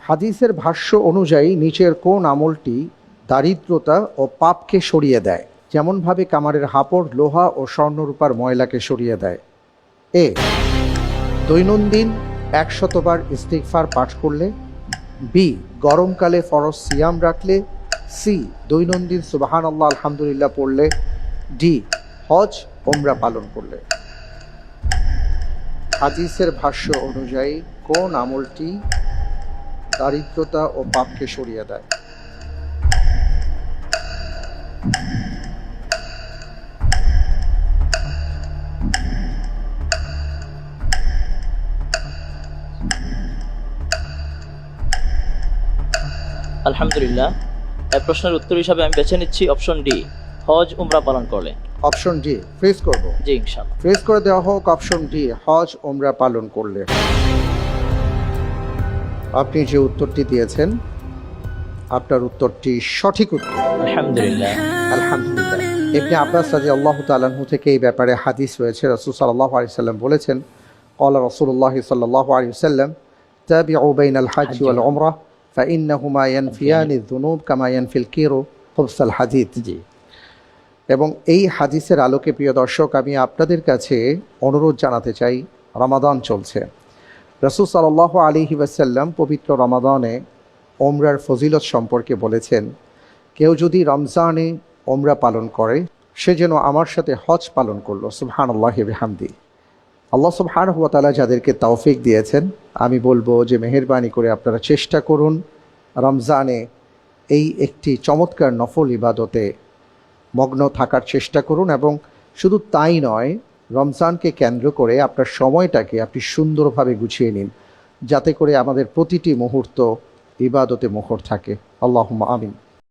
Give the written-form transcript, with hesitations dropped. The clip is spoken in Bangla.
হাদিসের ভাষ্য অনুযায়ী নিচের কোন আমলটি দারিদ্রতা ও পাপকে সরিয়ে দেয়? যেমনভাবে কামারের হাপড় লোহা ও স্বর্ণরূপার ময়লাকে সরিয়ে দেয়। এ, দৈনন্দিন 100 বার ইস্তিগফার পাঠ করলে। বি, গরমকালে ফরজ সিয়াম রাখলে। সি, দৈনন্দিন সুবহানাল্লাহ আলহামদুলিল্লাহ পড়লে। ডি, হজ ওমরা পালন করলে। হাদিসের ভাষ্য অনুযায়ী কোন আমলটি দারিদ্রতা ও পাপকে সরিয়ে দেয়? আলহামদুলিল্লাহ, এই প্রশ্নের উত্তর হিসাবে আমি বেছে নিচ্ছি অপশন ডি, হজ উমরা পালন করলে। অপশন ডি ফ্রিজ করব? জি ইনশাআল্লাহ। ফ্রিজ করে দেওয়া হোক অপশন ডি, হজ ওমরা পালন করলে। আপনি যে উত্তরটি দিয়েছেন আপনার উত্তরটি সঠিক উত্তর। আলহামদুলিল্লাহ। আলহামদুলিল্লাহ। ইবনে আব্বাস রাদিয়াল্লাহু তাআলা আনহু থেকে এই ব্যাপারে হাদিস রয়েছে। রাসূল সাল্লাল্লাহু আলাইহি ওয়াসাল্লাম বলেছেন, ক্বালা রাসূলুল্লাহ সাল্লাল্লাহু আলাইহি ওয়াসাল্লাম, তাবিউ বাইনাল হজ ওয়াল উমরা ফাইন্নাহুমা ইয়ানফিয়ানি যুনুব কামা ইয়ানফিল কিরু খুবসাল হাদিদ। জি। এবং এই হাদিসের আলোকে প্রিয় দর্শক, আমি আপনাদের কাছে অনুরোধ জানাতে চাই, রমাদান চলছে। রাসূল সাল্লাল্লাহু আলাইহি ওয়াসাল্লাম পবিত্র রমাদানে ওমরার ফজিলত সম্পর্কে বলেছেন, কেউ যদি রমজানে ওমরা পালন করে সে যেন আমার সাথে হজ পালন করলো। সুবহানাল্লাহি ওয়া বিহামদি। আল্লাহ সুবহানাহু ওয়া তাআলা যাদেরকে তৌফিক দিয়েছেন, আমি বলবো যে মেহেরবানি করে আপনারা চেষ্টা করুন রমজানে এই একটি চমৎকার নফল ইবাদতে মগ্ন থাকার চেষ্টা করুন। এবং শুধু তাই নয়, রমজানকে কেন্দ্র করে আপনার সময়টাকে আপনি সুন্দরভাবে গুছিয়ে নিন, যাতে করে আমাদের প্রতিটি মুহূর্ত ইবাদতে মুখর থাকে। আল্লাহুম্মা আমিন।